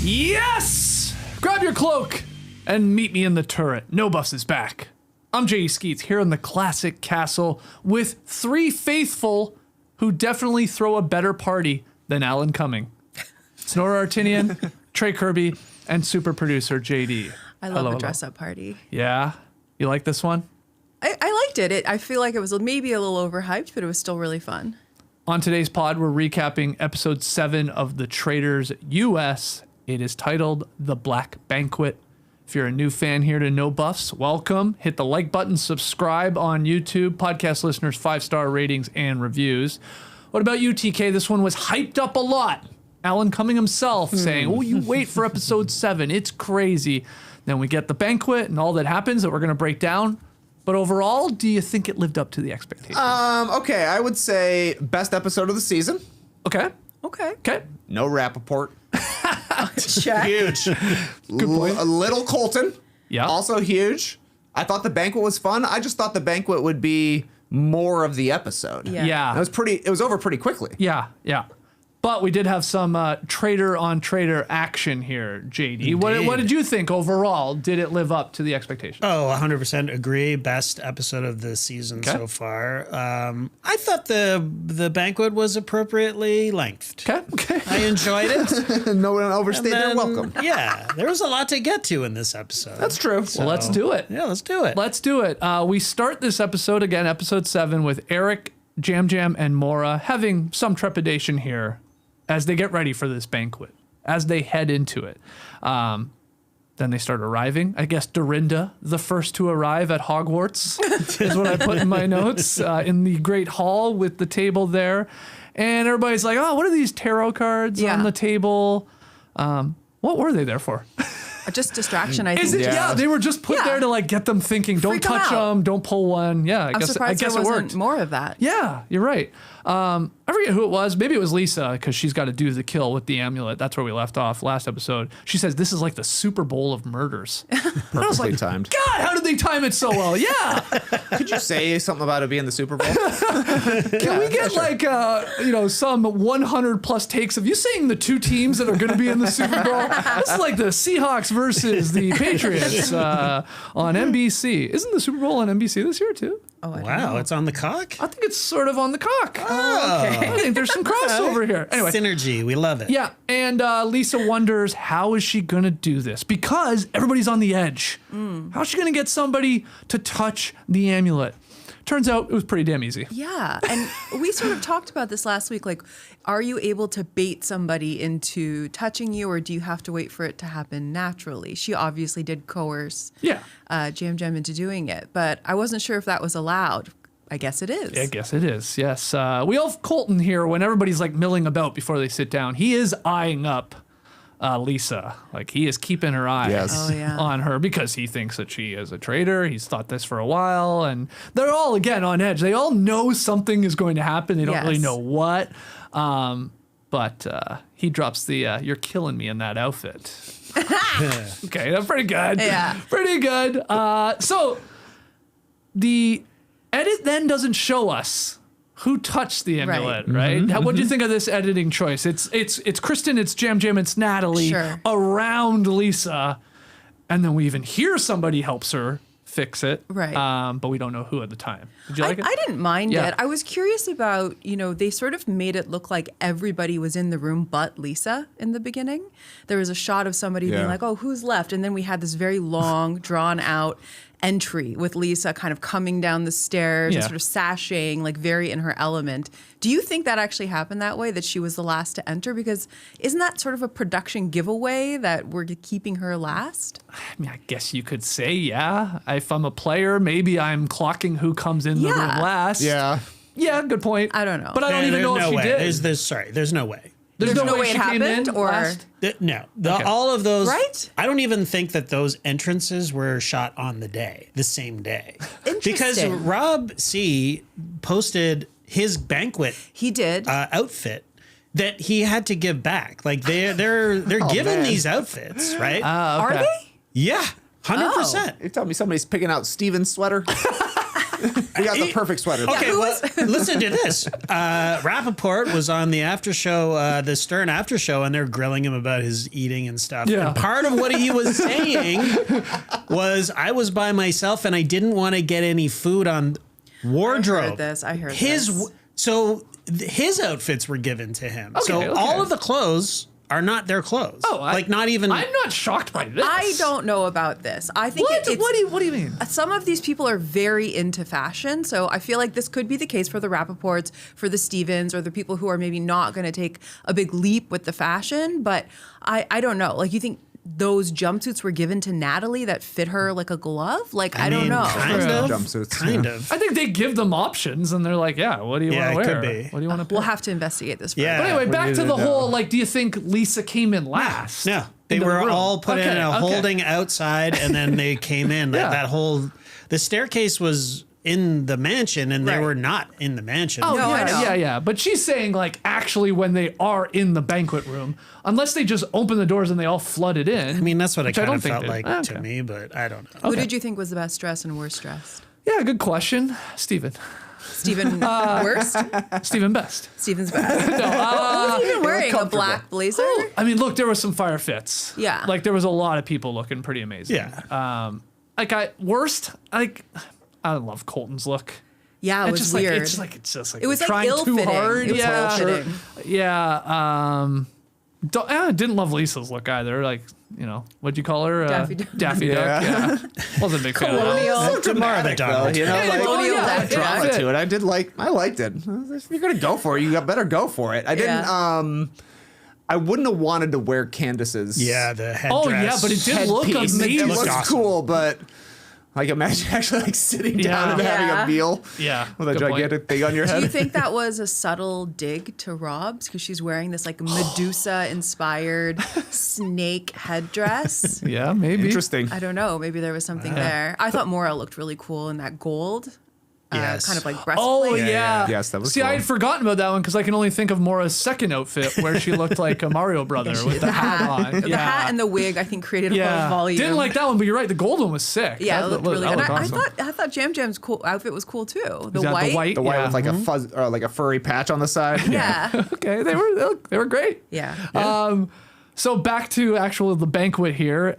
Yes! Grab your cloak and meet me in the turret. No Buffs is back. I'm J.E. Skeets here in the classic castle with three faithful who definitely throw a better party than Alan Cumming. Snora Artinian, Trey Kirby, and super producer JD. I love the dress-up party. Yeah? You like this one? I liked it. I feel like it was maybe a little overhyped, but it was still really fun. On today's pod, we're recapping episode 7 of the Traitors US. It is titled The Black Banquet. If you're a new fan here to No Buffs, welcome. Hit the like button, subscribe on YouTube, podcast listeners, 5-star ratings and reviews. What about you, TK? This one was hyped up a lot. Alan Cumming himself saying, oh, you wait for episode 7. It's crazy. Then we get the banquet and all that happens that we're going to break down. But overall, do you think it lived up to the expectations? Okay, I would say best episode of the season. Okay. Okay. No Rappaport. Check. Huge. Good point. A little Colton. Yeah. Also huge. I thought the banquet was fun. I just thought the banquet would be more of the episode. Yeah. It was over pretty quickly. Yeah. But we did have some traitor on traitor action here, JD. What did you think overall? Did it live up to the expectations? Oh, 100% agree. Best episode of the season so far. I thought the banquet was appropriately lengthed. Okay. I enjoyed it. No one overstayed their welcome. Yeah, there was a lot to get to in this episode. That's true. Well, let's do it. Yeah, let's do it. We start this episode, again, episode 7, with Eric, Jam Jam, and Mora having some trepidation here as they get ready for this banquet, as they head into it. Then they start arriving. I guess Dorinda, the first to arrive at Hogwarts, is what I put in my notes, in the Great Hall with the table there. And everybody's like, oh, what are these tarot cards on the table? What were they there for? Just distraction, I think. Is it? Yeah, they were just put there to like get them thinking, don't touch them, don't pull one. Yeah, I guess there it wasn't worked. more of that. Yeah, you're right. I forget who it was. Maybe it was Lisa, because she's got to do the kill with the amulet. That's where we left off last episode. She says this is like the Super Bowl of murders. Perfectly I was like, timed. God, how did they time it so well? Yeah. Could you say something about it being the Super Bowl? Can we get like some 100 plus takes of you saying the two teams that are going to be in the Super Bowl? This is like the Seahawks versus the Patriots on NBC. Isn't the Super Bowl on NBC this year too? Oh, I don't Wow, know. it's on the cock? I think it's sort of on the cock. Oh, okay. I think there's some crossover here. Anyway. Synergy, we love it. Yeah, and Lisa wonders how is she going to do this? Because everybody's on the edge. How's she going to get somebody to touch the amulet? Turns out it was pretty damn easy. Yeah, and we sort of talked about this last week. Like, are you able to bait somebody into touching you, or do you have to wait for it to happen naturally? She obviously did coerce Jam Jam into doing it, but I wasn't sure if that was allowed. I guess it is. I guess it is, yes. We all have Colton here when everybody's like milling about before they sit down. He is eyeing up Lisa. Like, he is keeping her eyes on her because he thinks that she is a traitor. He's thought this for a while, and they're all, again, on edge. They all know something is going to happen. They don't really know what. But he drops the, you're killing me in that outfit. Okay, that's pretty good. Yeah. Pretty good. So the edit then doesn't show us who touched the amulet, right? What do you think of this editing choice? It's Kristen, it's Jam Jam, it's Natalie around Lisa, and then we even hear somebody helps her fix it, right? But we don't know who at the time. Did you like it? I didn't mind it. I was curious about, they sort of made it look like everybody was in the room but Lisa in the beginning. There was a shot of somebody being like, oh, who's left? And then we had this very long, drawn out entry with Lisa kind of coming down the stairs and sort of sashaying, like very in her element. Do you think that actually happened that way, that she was the last to enter? Because isn't that sort of a production giveaway that we're keeping her last? I mean, I guess you could say, yeah. If I'm a player, maybe I'm clocking who comes in the room last. Yeah. Yeah, good point. I don't know. But I don't even know if she did. There's no way. There's no way it she came happened, in or last? All of those, right? I don't even think that those entrances were shot on the same day. Because Rob C posted his banquet outfit that he had to give back. Like they're given these outfits, right? Are they? Yeah, 100%. You're telling me somebody's picking out Steven's sweater? We got the perfect sweater. Okay, well, listen to this. Rappaport was on the after show, the Stern after show, and they're grilling him about his eating and stuff. Yeah. And part of what he was saying was, I was by myself and I didn't want to get any food on wardrobe. I heard this. So his outfits were given to him. Okay, so okay. all of the clothes are not their clothes. Oh, not even. I'm not shocked by this. I don't know about this. I think What? it's, What do you mean? some of these people are very into fashion, so I feel like this could be the case for the Rappaports, for the Stevens, or the people who are maybe not going to take a big leap with the fashion. But I don't know. Like, you think those jumpsuits were given to Natalie that fit her like a glove? Like, I don't know. Kind of. Jumpsuits, Kind yeah. of. I think they give them options, and they're like, "Yeah, what do you want to Yeah, it wear? could be. What do you want to?" We'll have to investigate this further. Yeah. But anyway, What back do to you the know? whole. Like, do you think Lisa came in last? No, they into the were room? all put in a Okay. holding outside, and then they came in. Yeah. That whole, the staircase was in the mansion, and they Right. were not in the mansion. Oh, No, I know. yeah. But she's saying, like, actually, when they are in the banquet room, unless they just open the doors and they all flooded in. I mean, that's what it which I kind don't of think felt they- like okay. to me, but I don't know. Who did you think was the best dressed and worst dressed? Yeah, good question. Steven. Stephen worst? Steven Best. Stephen's best. Who was even wearing a comfortable. black blazer? I mean, look, there were some fire fits. Yeah. Like, there was a lot of people looking pretty amazing. Yeah. Worst, like, I love Colton's look. Yeah, it was just weird. Like, it's just like It was, like, trying too ill-fitting. hard. It was Yeah. ill-fitting. Yeah. I didn't love Lisa's look either. Like, what'd you call her? Daffy Duck. Daffy Duck. Yeah. Wasn't a big fan of that. Colonial. So dramatic, dramatic, though, you know, Yeah, like, colonial yeah, that drama fit. to it. I liked it. If you're gonna go for it, you better go for it. I didn't. Yeah. I wouldn't have wanted to wear Candace's. Yeah, the headdress. Oh, yeah, but it did look headpiece. amazing. It Looked looks awesome. cool, but like imagine actually like sitting down and Yeah. having a meal. Yeah, With a good point. gigantic thing on your Do head. you think that was a subtle dig to Rob's? Because she's wearing this like Medusa-inspired snake headdress. Yeah, maybe. Interesting. I don't know. Maybe there was something there. I thought Maura looked really cool in that gold. Yes. Kind of like breastplate. Oh, yeah. yeah. Yes, that was See, cool. I had forgotten about that one because I can only think of Maura's second outfit where she looked like a Mario brother with the hat on. The hat and the wig, I think, created a lot yeah. of volume. Didn't like that one, but you're right. The gold one was sick. Yeah, That it looked looked- really that good. And looked awesome. I thought Jam Jam's cool outfit was cool too. The Is that white. The white yeah. with like a fuzz or like a furry patch on the side. Yeah. Okay, they were great. Yeah. So back to the banquet here.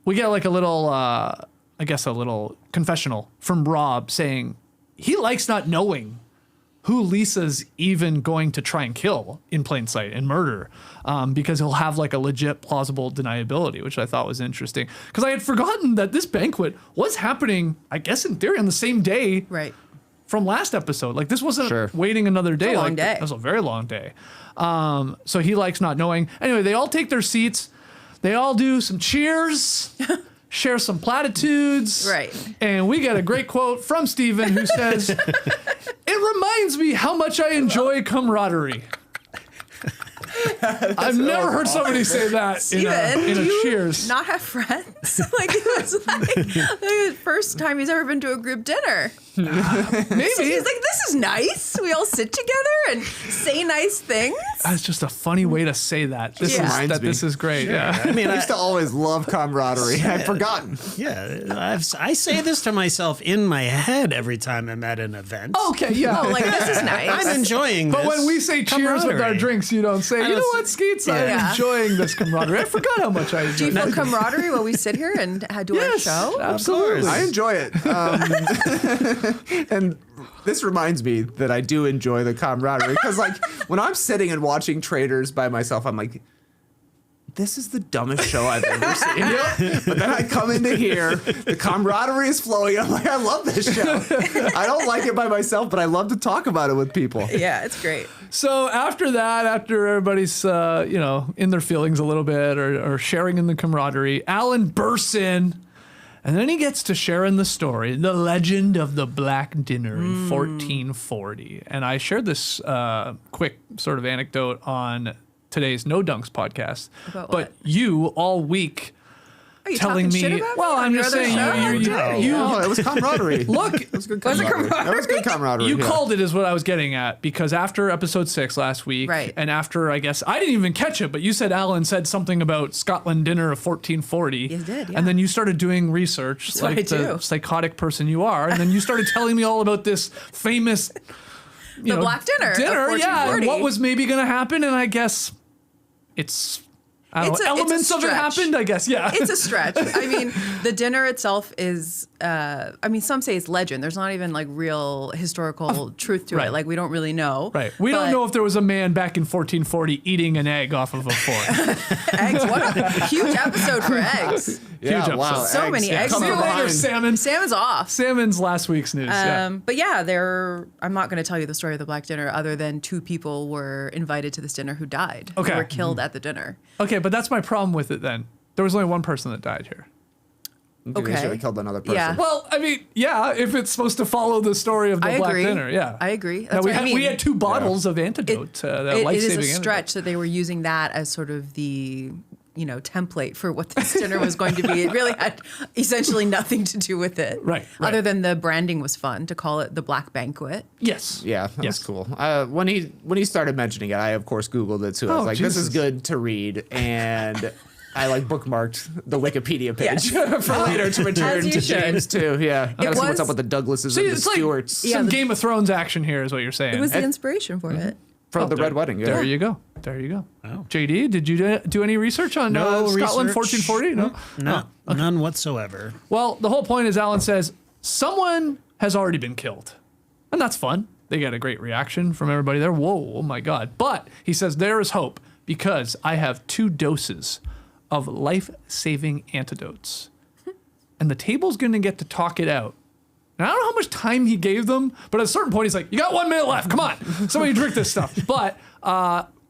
We get like a little, I guess a little confessional from Rob saying he likes not knowing who Lisa's even going to try and kill in plain sight and murder, because he'll have like a legit plausible deniability, which I thought was interesting. Because I had forgotten that this banquet was happening, I guess in theory, on the same day Right. from last episode. Like this wasn't Sure. waiting another day. a long like, day. It was a very long day. So he likes not knowing. Anyway, they all take their seats. They all do some cheers, share some platitudes. Right. And we get a great quote from Steven who says, "It reminds me how much I enjoy camaraderie." I've never heard somebody say that in Steven, a do you cheers. not have friends? Like it was like the first time he's ever been to a group dinner. Maybe. He's like, this is nice. We all sit together and say nice things. That's just a funny way to say that. This Yeah. is Reminds me. this is great. Yeah. I mean, I used to always love camaraderie. I've forgotten. I say this to myself in my head every time I'm at an event. Okay, yeah. Oh, like this is nice. I'm enjoying But this. when we say cheers with our camaraderie. drinks, you don't say, you know don't what, Skeets, I'm Yeah. enjoying this camaraderie. I forgot how much I Do you enjoy feel camaraderie while we sit here and do our Yes, show? absolutely. I enjoy it. And this reminds me that I do enjoy the camaraderie because, like, when I'm sitting and watching Traitors by myself, I'm like, this is the dumbest show I've ever seen. But then I come into here, the camaraderie is flowing. I'm like, I love this show. I don't like it by myself, but I love to talk about it with people. Yeah, it's great. So after that, after everybody's, in their feelings a little bit or sharing in the camaraderie, Alan bursts in. And then he gets to share in the story, the legend of the Black Dinner in 1440. And I shared this quick sort of anecdote on today's No Dunks podcast. About but what? you all week Are you telling talking me. shit about Well, me on I'm your just other saying show? No, it was camaraderie. Look, it was good Was it camaraderie. camaraderie? That was good camaraderie. you yeah. called it is what I was getting at, because after episode 6 last week, Right. and after, I guess, I didn't even catch it, but you said Alan said something about Scotland dinner of 1440. You did, yeah. And then you started doing research, That's what I like the do. psychotic person you are, and then you started telling me all about this famous The Black Dinner of yeah, and 1440. what was maybe going to happen, and I guess it's, I don't It's know, a- it's a elements of it stretch. happened, I guess, yeah. It's a stretch. I mean, the dinner itself is, some say it's legend. There's not even like real historical truth to right. it. Like, we don't really know. Right. We don't But know if there was a man back in 1440 eating an egg off of a fork. eggs. What a huge episode for eggs. Yeah, Huge wow. episode. So many eggs. See you Coming later, behind. Salmon. Salmon's off. Salmon's last week's news. But yeah, I'm not going to tell you the story of the Black Dinner other than 2 people were invited to this dinner who died. Okay. Who were killed at the dinner. Okay, but that's my problem with it then. There was only one person that died here. They should have killed another person. Yeah. Well, I mean, yeah, if it's supposed to follow the story of the I Black agree. Dinner, yeah. I agree. Now, That's we, what I mean. we had 2 bottles of antidote, It life-saving is a stretch that they were using that as sort of the template for what this dinner was going to be. It really had essentially nothing to do with it. Right. Other than the branding was fun to call it the Black Banquet. Yes. Yeah, that Yes. was cool. When he started mentioning it, I of course Googled it too. I was Oh, like, this is Jesus. good to read, and I bookmarked the Wikipedia page Yes. for later to return As you to should. James too. Yeah, I gotta see what's was- up with the Douglases See, and the it's like Stewarts Yeah, some the- Game of Thrones action here is what you're saying. It was the inspiration for it. for the there- Red Wedding. Yeah. There you go. There you go. Oh. JD, did you do any research on Scotland 1440? No? No, none whatsoever. Well, the whole point is Alan says someone has already been killed. And that's fun. They get a great reaction from everybody there. Whoa, oh my God. But he says there is hope because I have 2 doses of life-saving antidotes. And the table's going to get to talk it out. And I don't know how much time he gave them, but at a certain point he's like, you got 1 minute left. Come on. Somebody drink this stuff. But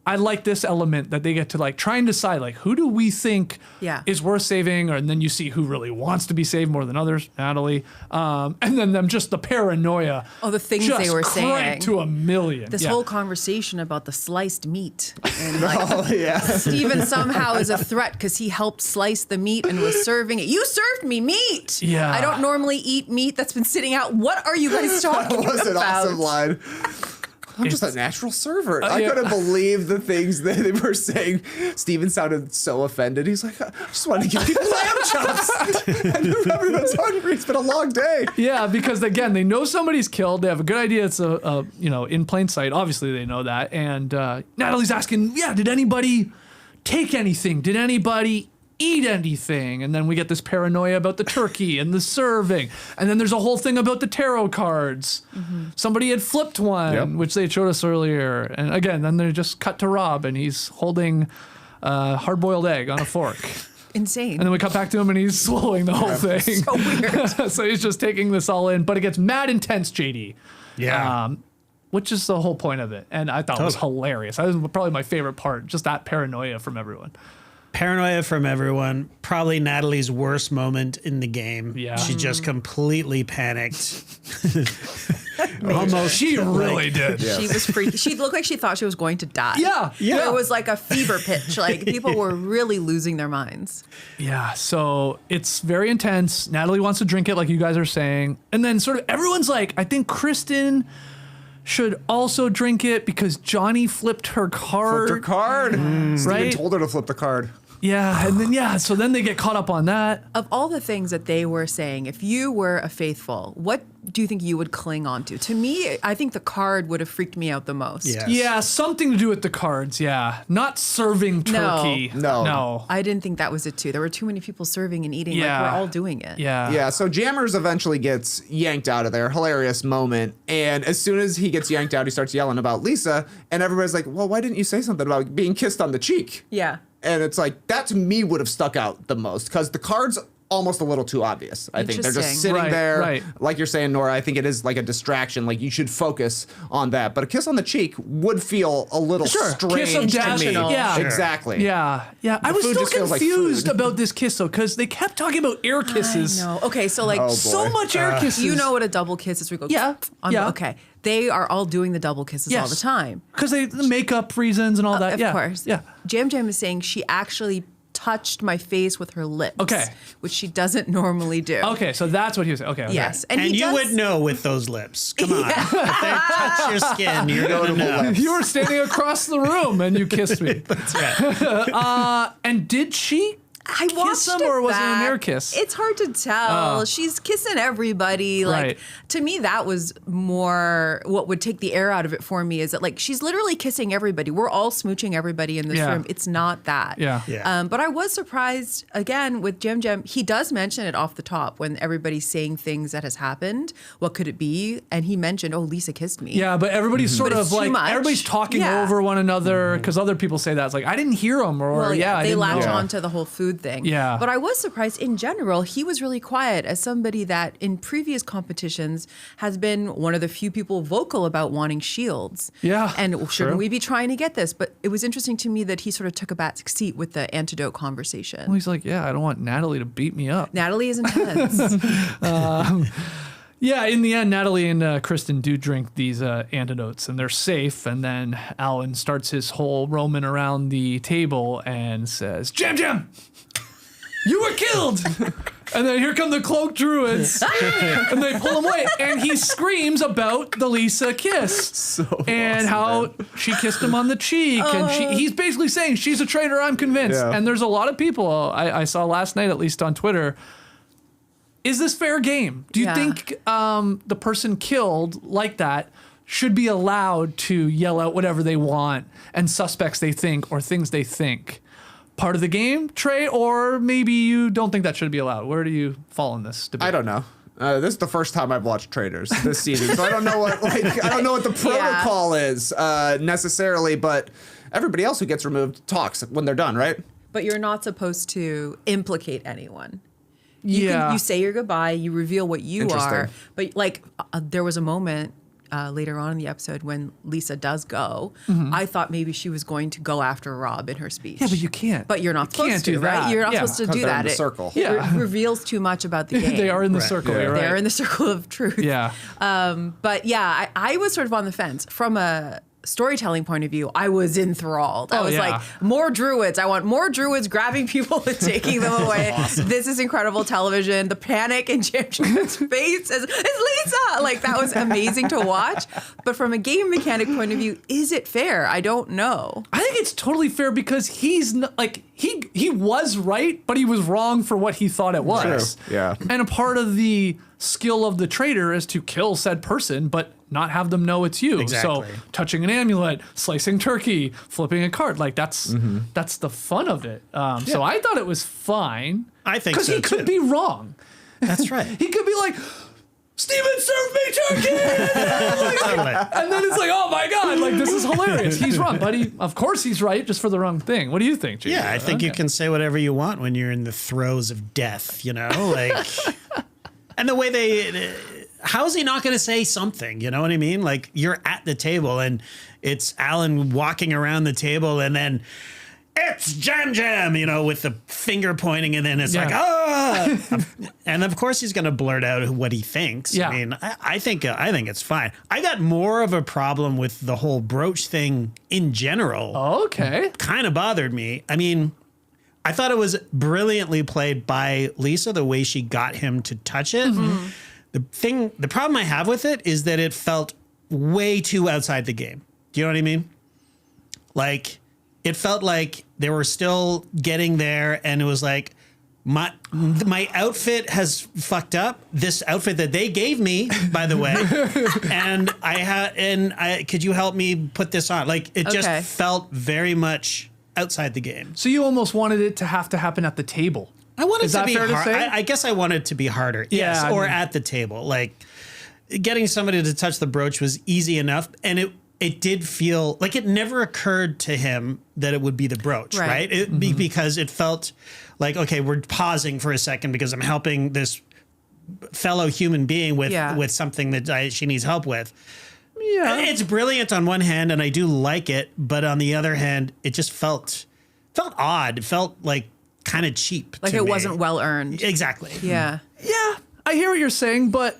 I like this element that they get to try and decide who do we think is worth saving, and then you see who really wants to be saved more than others, Natalie, and then them just the paranoia. Oh, the things just they were saying. cranked to 1,000,000. This whole conversation about the sliced meat. And Oh yeah. Steven somehow is a threat because he helped slice the meat and was serving it. You served me meat. Yeah. I don't normally eat meat that's been sitting out. What are you guys talking That was an about? awesome line. I'm just a natural server. I yeah. couldn't believe the things that they were saying. Steven sounded so offended. He's like, I just wanted to give people lamb chops. And everyone's hungry. It's been a long day. Yeah, because again, they know somebody's killed. They have a good idea it's a in plain sight. Obviously, they know that. And Natalie's asking, did anybody take anything? Did anybody eat anything? And then we get this paranoia about the turkey and the serving. And then there's a whole thing about the tarot cards. Mm-hmm. Somebody had flipped one, which they showed us earlier. And again, then they just cut to Rob and he's holding a hard-boiled egg on a fork. Insane. And then we cut back to him and he's swallowing the whole thing. So weird. So he's just taking this all in, but it gets mad intense, JD. Yeah. Which is the whole point of it. And I thought it was hilarious. That was probably my favorite part, just that paranoia from everyone. Paranoia from everyone. Probably Natalie's worst moment in the game. Yeah. She just completely panicked. Almost. She really did. She was freaky. She looked like she thought she was going to die. Yeah, yeah. It was like a fever pitch. Like people were really losing their minds. Yeah, so it's very intense. Natalie wants to drink it, like you guys are saying. And then sort of everyone's like, I think Kristen should also drink it because Johnny flipped her card. Flipped her card. Right? Steven told her to flip the card. Yeah, and then so then they get caught up on that. Of all the things that they were saying, if you were a faithful, what do you think you would cling on to? To me, I think the card would have freaked me out the most. Yeah. Yeah, something to do with the cards, yeah. Not serving turkey. No. I didn't think that was it too. There were too many people serving and eating. Yeah. Like we're all doing it. Yeah. Yeah, so Jammers eventually gets yanked out of there. Hilarious moment. And as soon as he gets yanked out, he starts yelling about Lisa. And everybody's like, well, why didn't you say something about being kissed on the cheek? Yeah. And it's like, that to me would have stuck out the most because the card's almost a little too obvious. I think they're just Interesting. sitting Right, there. right. Like you're saying, Nora, I think it is like a distraction. Like you should focus on that. But a kiss on the cheek would feel a little strange Kiss of death. to me. Yeah. Sure. Exactly. Yeah. I was food still just feels like confused food. about this kiss though, because they kept talking about air kisses. No. Okay, so like Oh, boy. So much air kisses. you know what a double kiss is? We go Yeah. Okay. They are all doing the double kisses all the time. Because the makeup reasons and all that. Of yeah. course. Yeah. Jam Jam is saying she actually touched my face with her lips. Okay. Which she doesn't normally do. Okay, so that's what he was saying. Okay. Yes. And you would know with those lips. Come on. If they touch your skin, you're going to know. You were standing across the room and you kissed me. That's right. And did she kiss him, or was it an air kiss? It's hard to tell. She's kissing everybody. Like, Right. to me, that was more what would take the air out of it for me, is that, like, she's literally kissing everybody. We're all smooching everybody in this room. It's not that. Yeah. But I was surprised, again, with Jem Jem. He does mention it off the top when everybody's saying things that has happened. What could it be? And he mentioned, oh, Lisa kissed me. Yeah, but everybody's sort But of it's too like, much. everybody's talking over one another because other people say that. It's like, I didn't hear him, or Well, I they didn't latch know. on to the whole food thing. Yeah. But I was surprised in general, he was really quiet as somebody that in previous competitions has been one of the few people vocal about wanting shields. Yeah, And shouldn't true. we be trying to get this? But it was interesting to me that he sort of took a back seat with the antidote conversation. Well, he's like, yeah, I don't want Natalie to beat me up. Natalie is intense. Yeah, in the end, Natalie and Kristen do drink these antidotes, and they're safe. And then Alan starts his whole roaming around the table and says, Jam Jam, you were killed. And then here come the cloaked druids, and they pull him away. And he screams about the Lisa kiss and how she kissed him on the cheek. And he's basically saying, she's a traitor, I'm convinced. Yeah. And there's a lot of people I saw last night, at least on Twitter. Is this fair game? Do you think the person killed like that should be allowed to yell out whatever they want and suspects they think or things they think? Part of the game, Trey, or maybe you don't think that should be allowed? Where do you fall in this debate? I don't know. This is the first time I've watched Traitors this season, so I don't know what the protocol is necessarily. But everybody else who gets removed talks when they're done, right? But you're not supposed to implicate anyone. Yeah. You say your goodbye, you reveal what you Interesting. are. But like there was a moment later on in the episode when Lisa does go. I thought maybe she was going to go after Rob in her speech. Yeah, but you can't. But you're not supposed can't to, do right? that. You're not Yeah. supposed to 'Cause do they're that. in the It circle. Yeah. reveals too much about the game. They are in the Right. circle. Yeah. You're right. They're in the circle of truth. Yeah. But yeah, I was sort of on the fence. From a storytelling point of view, I was enthralled. I was like, more druids. I want more druids grabbing people and taking them away. This is incredible television. The panic in Jam Jam's face is, it's Lisa. Like, that was amazing to watch. But from a game mechanic point of view, is it fair? I don't know. I think it's totally fair because he's not, like he was right, but he was wrong for what he thought it was. True. Yeah. And a part of the skill of the traitor is to kill said person, but not have them know it's you. Exactly. So touching an amulet, slicing turkey, flipping a card, like that's the fun of it. So I thought it was fine. I think because so, he could too. be wrong. That's right. He could be like, Steven served me turkey. Totally. And then it's like, oh my God, like this is hilarious. He's wrong, but of course he's right, just for the wrong thing. What do you think, Jay? Yeah, I think you can say whatever you want when you're in the throes of death, you know? Like, and the way how's he not going to say something? You know what I mean? Like, you're at the table and it's Alan walking around the table and then it's Jam Jam, you know, with the finger pointing, and then it's like, and of course he's going to blurt out what he thinks. Yeah. I mean, I think it's fine. I got more of a problem with the whole brooch thing in general. Okay. Kind of bothered me. I mean, I thought it was brilliantly played by Lisa, the way she got him to touch it. The problem I have with it is that it felt way too outside the game. Do you know what I mean? Like, it felt like they were still getting there, and it was like, my outfit has fucked up. This outfit that they gave me, by the way, and could you help me put this on? Like, it just felt very much outside the game. So you almost wanted it to have to happen at the table. I wanted Is to that be fair to hard. say? I guess I wanted it to be harder. Yeah, Yes, I or mean- at the table. Like, getting somebody to touch the brooch was easy enough, and it did feel like it never occurred to him that it would be the brooch, right? Because it felt like, okay, we're pausing for a second because I'm helping this fellow human being with something that she needs help with. Yeah, it's brilliant on one hand, and I do like it, but on the other hand, it just felt odd. It felt like kind of cheap. Like, to it me. wasn't well earned. Exactly. Yeah. Yeah, I hear what you're saying, but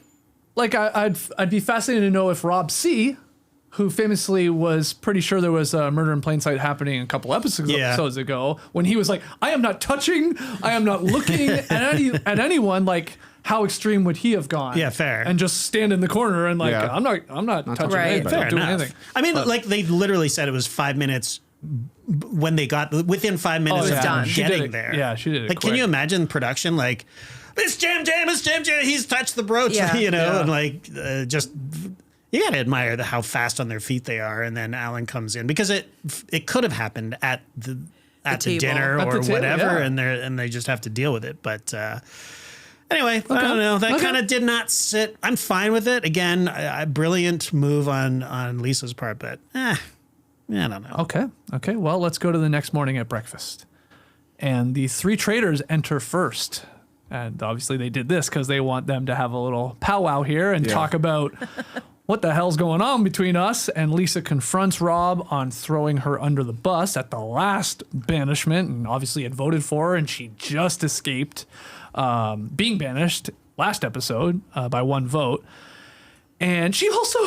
like I'd be fascinated to know if Rob C who famously was pretty sure there was a murder in plain sight happening a couple episodes ago, when he was like, I am not touching, I am not looking at anyone, like, how extreme would he have gone? Yeah, fair. And just stand in the corner and like, I'm not touching anybody, I'm not doing anything. I mean, like they literally said it was 5 minutes when they got within 5 minutes of them getting there. Yeah, she did it. Like, quick. can you imagine production? Like, it's Jam, he's touched the brooch, and like just. You gotta admire how fast on their feet they are, and then Alan comes in because it could have happened at the dinner or whatever, and they just have to deal with it. But anyway, I don't know. That kind of did not sit. I'm fine with it. Again, a brilliant move on Lisa's part, but I don't know. Okay. Well, let's go to the next morning at breakfast, and the three traitors enter first. And obviously they did this because they want them to have a little powwow here and talk about what the hell's going on between us. And Lisa confronts Rob on throwing her under the bus at the last banishment, and obviously had voted for her, and she just escaped being banished last episode by 1 vote. And she's also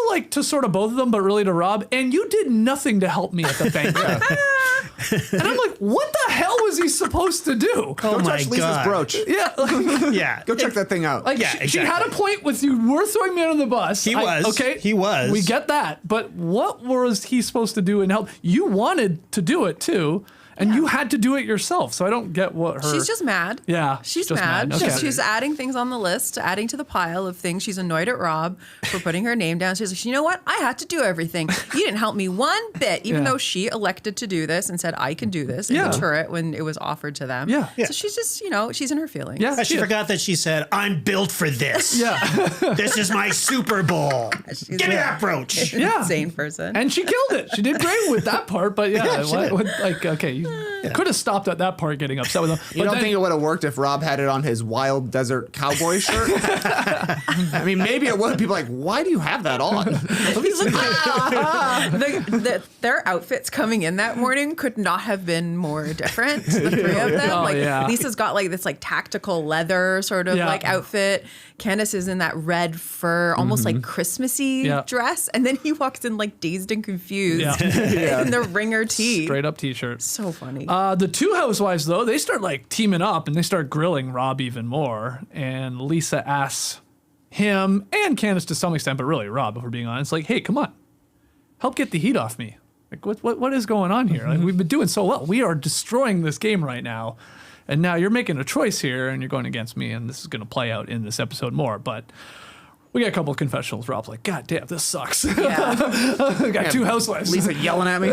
like to sort of both of them, but really to Rob. And you did nothing to help me at the banquet. And I'm like, what the hell was he supposed to do? Go touch Lisa's brooch. Yeah, Go check that thing out. Like she had a point with you. Were throwing me under the bus. He was. We get that. But what was he supposed to do and help? You wanted to do it too. And you had to do it yourself, so I don't get what her... She's just mad. Yeah. She's mad. Okay. She's adding things on the list, adding to the pile of things. She's annoyed at Rob for putting her name down. She's like, you know what? I had to do everything. You didn't help me one bit, even though she elected to do this and said, I can do this in the turret when it was offered to them. Yeah. So she's just, she's in her feelings. Yeah. She forgot that she said, I'm built for this. Yeah. This is my Super Bowl. Give me that brooch. Insane person. And she killed it. She did great with that part, but you could have stopped at that part getting upset with him. You don't think it would have worked if Rob had it on his wild desert cowboy shirt? I mean, maybe it would. People are like, why do you have that on? Their outfits coming in that morning could not have been more different. The three of them. Lisa's got like this like tactical leather sort of like outfit. Candace is in that red fur, almost like Christmassy dress. And then he walks in like dazed and confused in the ringer tee. Straight up t-shirt. So funny. The two housewives, though, they start like teaming up and they start grilling Rob even more. And Lisa asks him and Candace to some extent, but really Rob, if we're being honest, like, hey, come on, help get the heat off me. Like, what is going on here? Like, we've been doing so well. We are destroying this game right now. And now you're making a choice here and you're going against me. And this is going to play out in this episode more. But we got a couple of confessionals. Rob's like, God damn, this sucks. I got two housewives. Lisa yelling at me.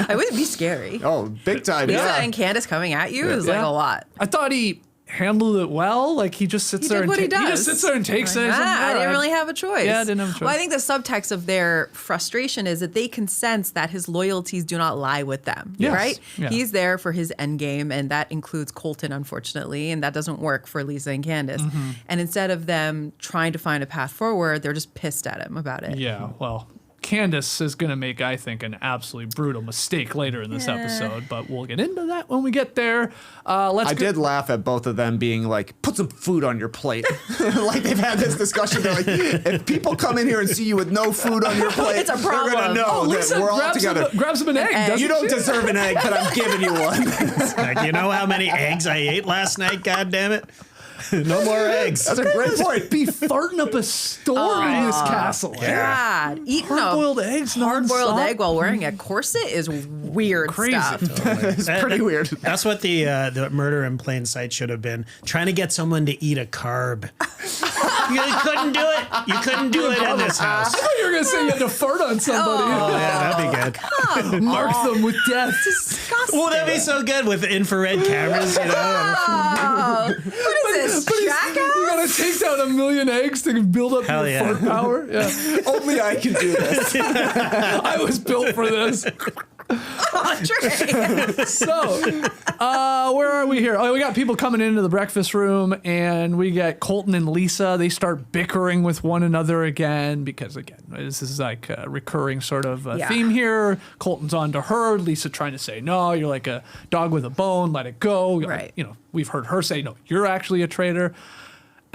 I would be scary. Oh, big time. Lisa and Candace coming at you is like a lot. I thought he handled it well. Like he just sits there and he just sits there and takes it. I didn't really have a choice. Yeah, I didn't have a choice. Well, I think the subtext of their frustration is that they can sense that his loyalties do not lie with them. Yes. Right? Yeah. He's there for his end game, and that includes Colton, unfortunately, and that doesn't work for Lisa and Candace. And instead of them trying to find a path forward, they're just pissed at him about it. Yeah, well, Candace is going to make, I think, an absolutely brutal mistake later in this episode, but we'll get into that when we get there. I did laugh at both of them being like, put some food on your plate. Like they've had this discussion. They're like, if people come in here and see you with no food on your plate, it's a problem. They're going to know that we're all together. Grabs him an egg. You don't deserve an egg, but I'm giving you one. Like, you know how many eggs I ate last night? God damn it. No more eggs. That's a great point. Be farting up a storm in this castle. God, eating hard-boiled eggs, hard-boiled egg while wearing a corset is weird stuff. It's pretty weird. That's what the murder in plain sight should have been. Trying to get someone to eat a carb. You couldn't do it. You couldn't do it in this house. I thought you were going to say you had to fart on somebody. Oh, yeah, that'd be good. Mark them with death. Disgusting. Well, that'd be so good with infrared cameras, you know. Oh, what is this, Jackass? You got to take down 1 million eggs to build up your fart power. Yeah. Only I can do this. I was built for this. So, where are we here? Oh, we got people coming into the breakfast room, and we get Colton and Lisa. They start bickering with one another again because, again, this is like a recurring sort of theme here. Colton's on to her. Lisa trying to say, no, you're like a dog with a bone. Let it go. Right. You know, we've heard her say, no, you're actually a traitor.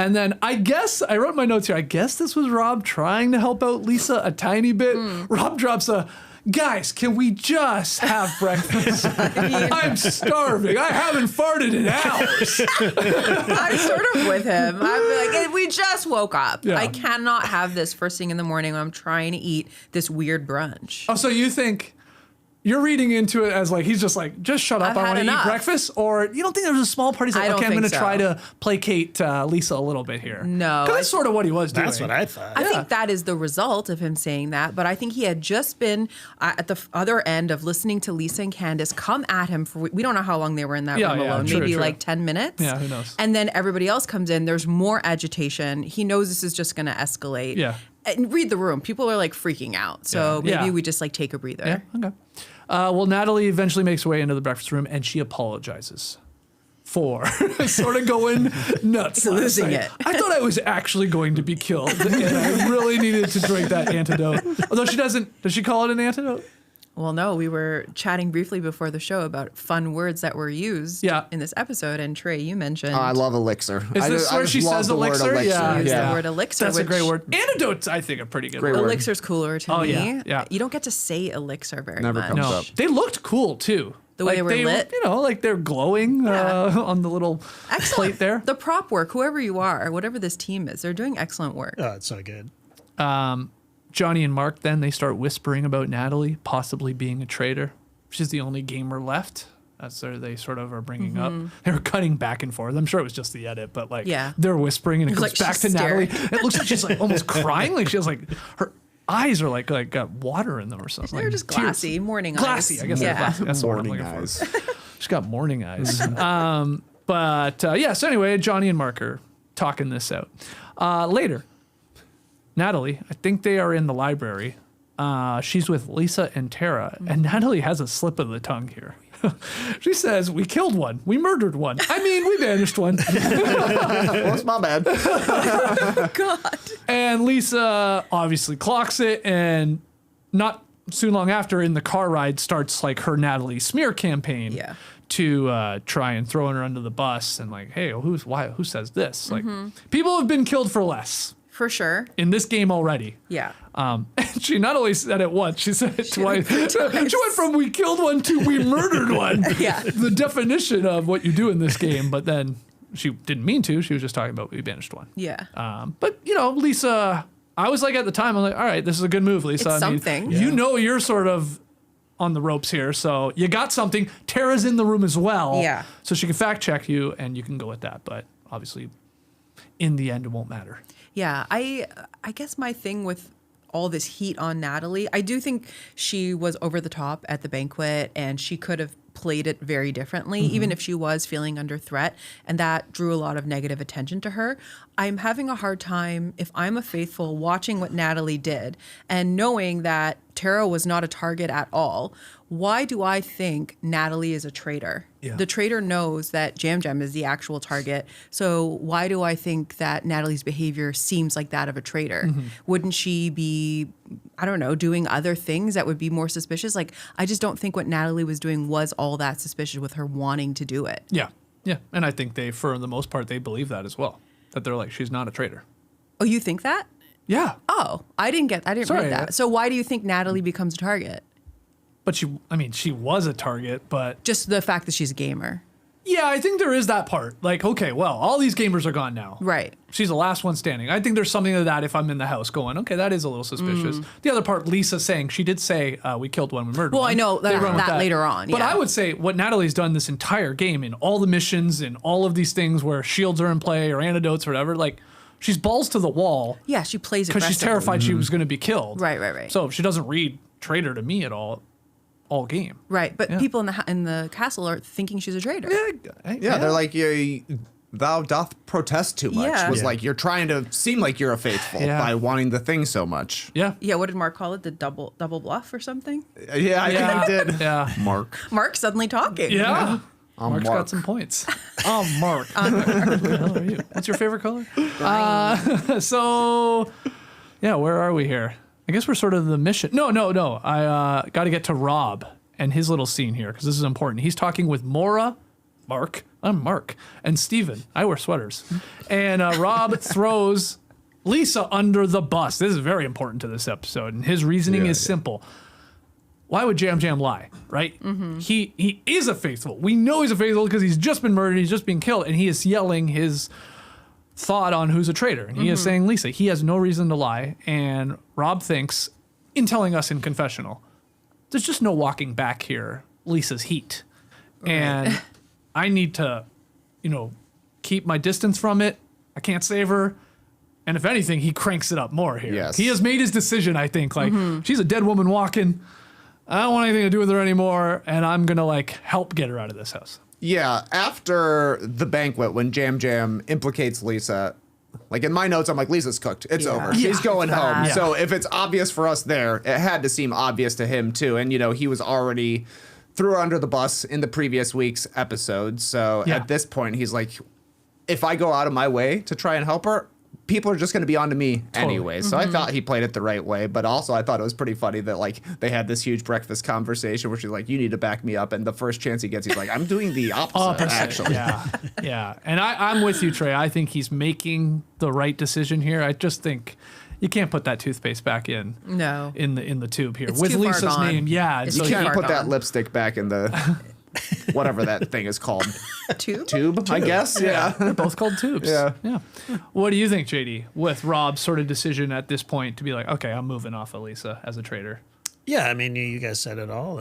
And then I guess, I wrote in my notes here, I guess this was Rob trying to help out Lisa a tiny bit. Rob drops a, guys, can we just have breakfast? I'm starving. I haven't farted in hours. I'm sort of with him. I'm like, we just woke up. Yeah. I cannot have this first thing in the morning when I'm trying to eat this weird brunch. Oh, so you think you're reading into it as like, he's just like, just shut up. I've I want had to eat enough. breakfast? Or you don't think there's a small part? He's like, I don't okay, I'm going to think try so. to placate Lisa a little bit here. No, Because that's sort of what he was doing. That's what I thought. I think that is the result of him saying that, but I think he had just been at the other end of listening to Lisa and Candace come at him for, we don't know how long they were in that room alone, true, maybe true. like 10 minutes. Yeah, who knows? And then everybody else comes in, there's more agitation. He knows this is just going to escalate. Yeah. And read the room. People are like freaking out. So Yeah. maybe we just like take a breather. Yeah, okay. Well, Natalie eventually makes her way into the breakfast room and she apologizes for sort of going nuts. Losing it. I thought I was actually going to be killed and I really needed to drink that antidote. Although she doesn't, does she call it an antidote? Well, no, we were chatting briefly before the show about fun words that were used in this episode. And Trey, you mentioned. I love elixir. Is this where she says elixir? Yeah. Yeah. The word elixir. That's a great word. Antidotes, I think, are pretty good. Great word. Elixir's cooler to me. Yeah, yeah. You don't get to say elixir very Never much. comes No, up. they looked cool too. The way they were lit. You know, like they're glowing on the little plate there. The prop work, whoever you are, whatever this team is, they're doing excellent work. Oh, it's so good. Johnny and Mark then they start whispering about Natalie possibly being a traitor. She's the only gamer left. That's where they sort of are bringing up. They were cutting back and forth. I'm sure it was just the edit, but like they're whispering and it goes like back to she's Natalie. staring. It looks like she's like almost crying. Like she has like her eyes are like got water in them or something. They're like just tears. glassy, morning eyes. Glassy, I guess they're glassy. That's the word I'm Morning looking eyes. for. She's got morning eyes. So anyway, Johnny and Mark are talking this out. Later, Natalie, I think they are in the library. She's with Lisa and Tara, and Natalie has a slip of the tongue here. She says, we killed one. We murdered one. I mean, we banished one. Well, it's my bad. God. And Lisa obviously clocks it, and not soon long after in the car ride starts like her Natalie smear campaign to try and throw her under the bus and like, hey, who says this? Like, people have been killed for less. For sure. In this game already. Yeah. And she not only said it once, she said it twice. She went from we killed one to we murdered one. Yeah. The definition of what you do in this game, but then she didn't mean to. She was just talking about we banished one. Yeah. But, you know, Lisa, I was like at the time, I'm like, all right, this is a good move, Lisa. It's something. You know you're sort of on the ropes here, so you got something. Tara's in the room as well. Yeah. So she can fact check you and you can go with that. But obviously, in the end, it won't matter. Yeah, I guess my thing with all this heat on Natalie, I do think she was over the top at the banquet and she could have played it very differently, even if she was feeling under threat. And that drew a lot of negative attention to her. I'm having a hard time, if I'm a faithful, watching what Natalie did and knowing that Tara was not a target at all. Why do I think Natalie is a traitor? Yeah. The traitor knows that Jam Jam is the actual target. So why do I think that Natalie's behavior seems like that of a traitor? Wouldn't she be, I don't know, doing other things that would be more suspicious? Like, I just don't think what Natalie was doing was all that suspicious with her wanting to do it. Yeah. Yeah. And I think they, for the most part, they believe that as well. That they're like, she's not a traitor. Oh, you think that? Yeah. Oh, I didn't Sorry, read that. So why do you think Natalie becomes a target? But she was a target, but Just the fact that she's a gamer. yeah, I think there is that part. Like, okay, well, all these gamers are gone now. Right. She's the last one standing. I think there's something to that if I'm in the house going, okay, that is a little suspicious. The other part, Lisa saying, she did say, we killed one, we murdered one. Well, I know They run with that later on, But yeah. I would say what Natalie's done this entire game in all the missions and all of these things where shields are in play or antidotes or whatever, like, she's balls to the wall. Yeah, she plays because she's aggressively. terrified she was going to be killed. Right. So she doesn't read traitor to me at all game. Right, but people in the castle are thinking she's a traitor. Yeah, they're like, thou doth protest too much. Yeah. Was like, you're trying to seem like you're a faithful by wanting the thing so much. Yeah. Yeah, what did Mark call it? The double bluff or something? Yeah, I think he did. Yeah. Mark. Mark suddenly talking. Yeah. I'm Mark's Mark. got some points. I'm Mark. Who the hell are you? What's your favorite color? So, yeah, where are we here? I guess we're sort of the mission. No. I got to get to Rob and his little scene here because this is important. He's talking with Mora, Mark. I'm Mark. And Steven. I wear sweaters. And Rob throws Lisa under the bus. This is very important to this episode. And his reasoning is simple. Why would Jam Jam lie, right? He is a faithful. We know he's a faithful because he's just been murdered. He's just been killed. And he is yelling his thought on who's a traitor. And he is saying Lisa. He has no reason to lie. And Rob thinks, in telling us in confessional, there's just no walking back here. Lisa's heat. Right. And I need to, keep my distance from it. I can't save her. And if anything, he cranks it up more here. Yes. He has made his decision, I think. Like, she's a dead woman walking. I don't want anything to do with her anymore. And I'm going to, help get her out of this house. Yeah, after the banquet, when Jam Jam implicates Lisa, in my notes, I'm like, Lisa's cooked. It's over. She's going home. Yeah. So if it's obvious for us there, it had to seem obvious to him, too. And, he was already threw her under the bus in the previous week's episode. So at this point, he's like, if I go out of my way to try and help her, people are just going to be onto me anyway. So I thought he played it the right way. But also I thought it was pretty funny that they had this huge breakfast conversation where she's like, you need to back me up. And the first chance he gets, he's like, I'm doing the opposite, actually. Yeah. And I'm with you, Trey. I think he's making the right decision here. I just think you can't put that toothpaste back in. No. In the tube here. It's with too far Lisa's gone. name. Yeah. It's you too can't far put that gone. lipstick back in the whatever that thing is called. Tube, I guess. Yeah. They're both called tubes. Yeah. What do you think, JD, with Rob's sort of decision at this point to be like, okay, I'm moving off of Lisa as a traitor? Yeah, I mean, you guys said it all.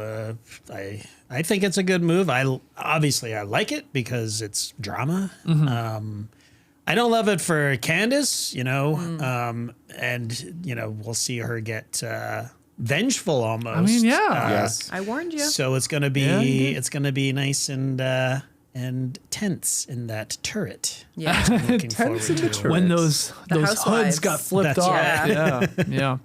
I think it's a good move. I like it because it's drama. I don't love it for Candace, and we'll see her get vengeful almost. I mean, yes. I warned you. So it's gonna be nice and tense in that turret. Yeah. Looking forward to it. When those housewives. hoods got flipped That's off. right. Yeah.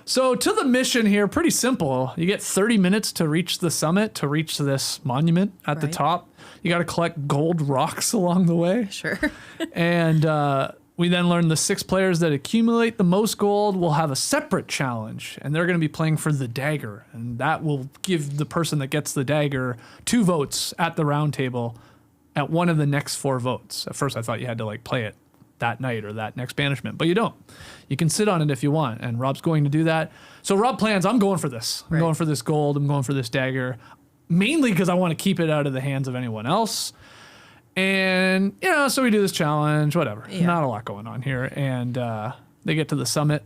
So to the mission here, pretty simple. You get 30 minutes to reach the summit, to reach this monument at the top. You got to collect gold rocks along the way. Sure. And we then learn the 6 players that accumulate the most gold will have a separate challenge, and they're going to be playing for the dagger. And that will give the person that gets the dagger 2 votes at the round table at one of the next 4 votes. At first, I thought you had to play it that night or that next banishment, but you don't. You can sit on it if you want, and Rob's going to do that. So Rob plans, I'm going for this. I'm going for this gold. I'm going for this dagger, mainly because I want to keep it out of the hands of anyone else. And, so we do this challenge, whatever. Yeah. Not a lot going on here. And they get to the summit.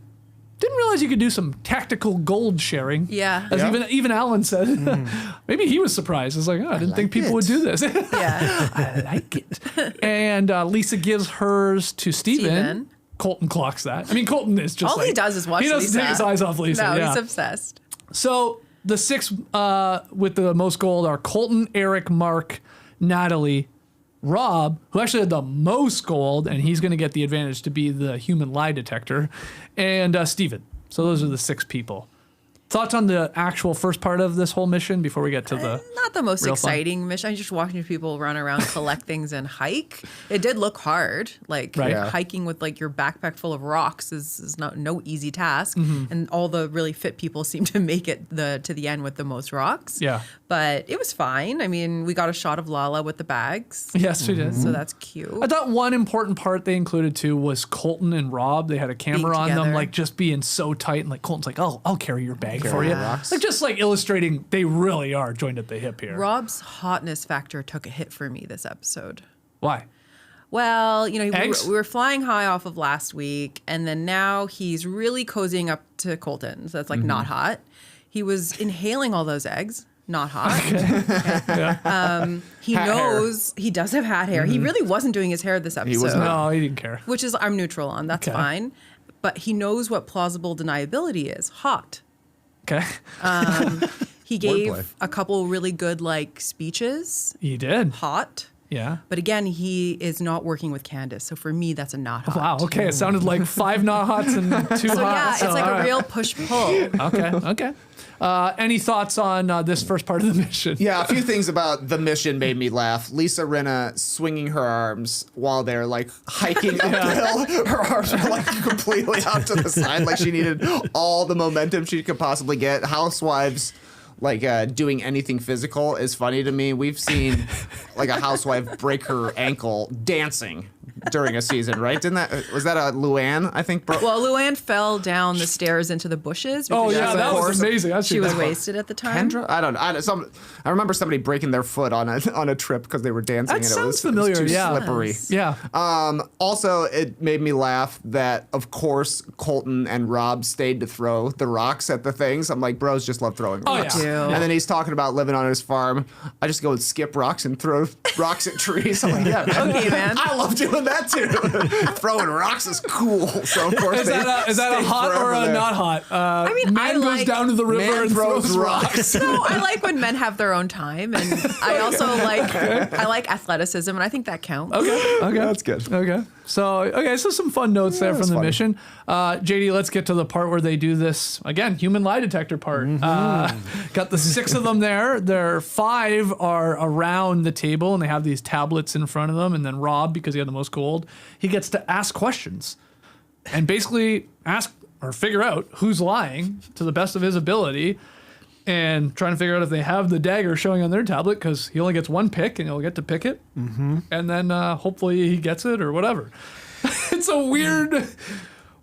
Didn't realize you could do some tactical gold sharing. Yeah. As even Alan said. Maybe he was surprised. It's like, I didn't think people would do this. Yeah. I like it. And Lisa gives hers to Steven. Colton clocks that. I mean, Colton is just all he does is watch He doesn't Lisa. take his eyes off Lisa. No, he's obsessed. So the 6 with the most gold are Colton, Eric, Mark, Natalie, Rob, who actually had the most gold, and he's going to get the advantage to be the human lie detector, and Steven. So those are the 6 people. Thoughts on the actual first part of this whole mission before we get to the not the most real exciting mission. I'm just watching people run around, collect things, and hike. It did look hard. Hiking with your backpack full of rocks is no easy task. And all the really fit people seem to make it to the end with the most rocks. Yeah. But it was fine. I mean, we got a shot of Lala with the bags. Yes, we did. So that's cute. I thought one important part they included too was Colton and Rob. They had a camera on them, just being so tight, and Colton's like, "Oh, I'll carry your bag for you." Just illustrating they really are joined at the hip here. Rob's hotness factor took a hit for me this episode. Why? Well, we were flying high off of last week, and then now he's really cozying up to Colton. So that's not hot. He was inhaling all those eggs. Not hot. Okay. He knows he does have hat hair. He really wasn't doing his hair this episode. No, he didn't care. Which is I'm neutral on. That's fine. But he knows what plausible deniability is. Hot. Okay. He gave a couple really good speeches. He did. Hot. Yeah. But again, he is not working with Candace. So for me, that's a not hot. Wow. Okay. It sounded like 5 not hots and 2 so hots. Yeah, it's a real push-pull. Okay. Any thoughts on this first part of the mission? Yeah, a few things about the mission made me laugh. Lisa Rinna swinging her arms while they're hiking uphill. Her arms are completely out to the side, she needed all the momentum she could possibly get. Housewives like doing anything physical is funny to me. We've seen like a housewife break her ankle dancing during a season, right? Was that a Luann, I think? Well, Luann fell down the stairs into the bushes. Oh yeah, that was amazing. She was wasted at the time. Kendra? I don't know. I remember somebody breaking their foot on a trip because they were dancing. That and sounds it was familiar. too Yeah. slippery. Yeah. Also, it made me laugh that, of course, Colton and Rob stayed to throw the rocks at the things. I'm like, bros just love throwing rocks. Yeah. And then he's talking about living on his farm. I just go and skip rocks and throw rocks at trees. I'm like, yeah, man. Okay, man. I love doing that too. Throwing rocks is cool. So of course, Is that a hot or a not hot? I mean, man goes down to the river and throws rocks. No, I like when men have their own time, and I also like athleticism, and I think that counts. Okay, that's good. Okay. So some fun notes there from the mission. JD, let's get to the part where they do this again, human lie detector part. Got the 6 of them there. There 5 are around the table, and they have these tablets in front of them. And then Rob, because he had the most gold, he gets to ask questions and basically ask or figure out who's lying to the best of his ability. And trying to figure out if they have the dagger showing on their tablet, because he only gets 1 pick and he'll get to pick it. And then hopefully he gets it or whatever. It's a weird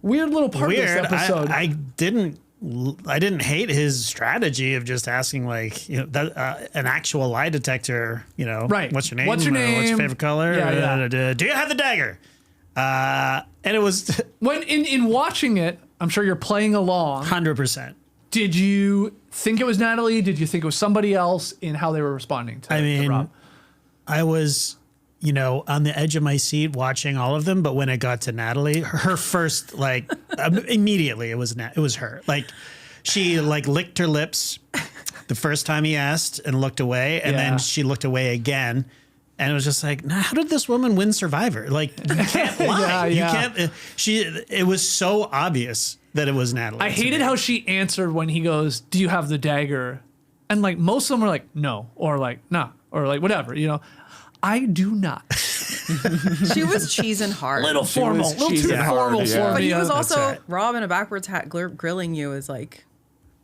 little part of this episode. I didn't hate his strategy of just asking an actual lie detector, right. What's your name? What's your name? What's your favorite color? Yeah. Do you have the dagger? And it was when in watching it, I'm sure you're playing along. 100%. Did you think it was Natalie? Did you think it was somebody else in how they were responding to Rob? I was, on the edge of my seat watching all of them, but when it got to Natalie, her first, immediately it was her. Like, she licked her lips the first time he asked and looked away, and then she looked away again. And it was just like, how did this woman win Survivor? Like, you can't lie. You can't. It was so obvious that it was Natalie. I hated how she answered when he goes, "Do you have the dagger?" And most of them were like, "No," or like, "Nah," or like whatever. I do not. She was cheesing hard. Little formal, little too formal for me. But he was also Rob in a backwards hat grilling you is like,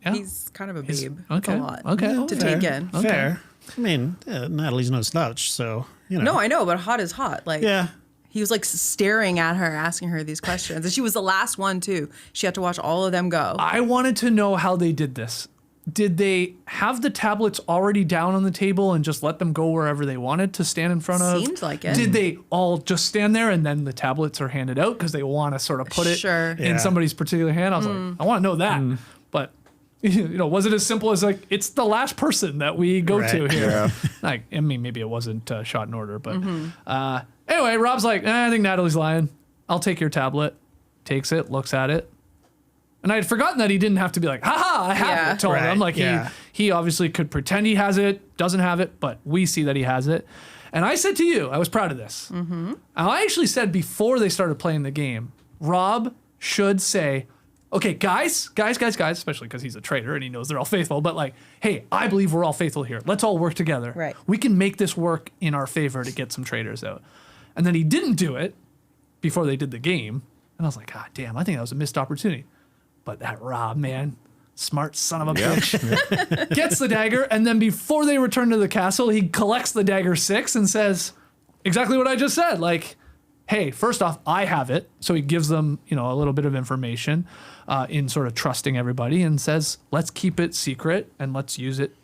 he's kind of a babe. Okay. That's a lot to Fair. take in. Okay. Fair. I mean, Natalie's no slouch, so No, I know, but hot is hot. Yeah. He was staring at her, asking her these questions. And she was the last one, too. She had to watch all of them go. I wanted to know how they did this. Did they have the tablets already down on the table and just let them go wherever they wanted to stand in front of? Seemed like it. Did they all just stand there and then the tablets are handed out because they want to sort of put it in somebody's particular hand? I was like, I want to know that. But, was it as simple as it's the last person that we go to here? Yeah. I mean, maybe it wasn't shot in order, but anyway, Rob's like, I think Natalie's lying. I'll take your tablet. Takes it, looks at it. And I had forgotten that he didn't have to be like, haha, I have it, told him. He obviously could pretend he has it, doesn't have it, but we see that he has it. And I said to you, I was proud of this. And I actually said before they started playing the game, Rob should say, okay, guys, especially because he's a traitor and he knows they're all faithful, but hey, I believe we're all faithful here. Let's all work together. Right. We can make this work in our favor to get some traitors out. And then he didn't do it before they did the game. And I was like, God damn, I think that was a missed opportunity. But that Rob, man, smart son of a bitch, gets the dagger. And then before they return to the castle, he collects the Dagger Six and says exactly what I just said. Hey, first off, I have it. So he gives them, a little bit of information in sort of trusting everybody and says, let's keep it secret and let's use it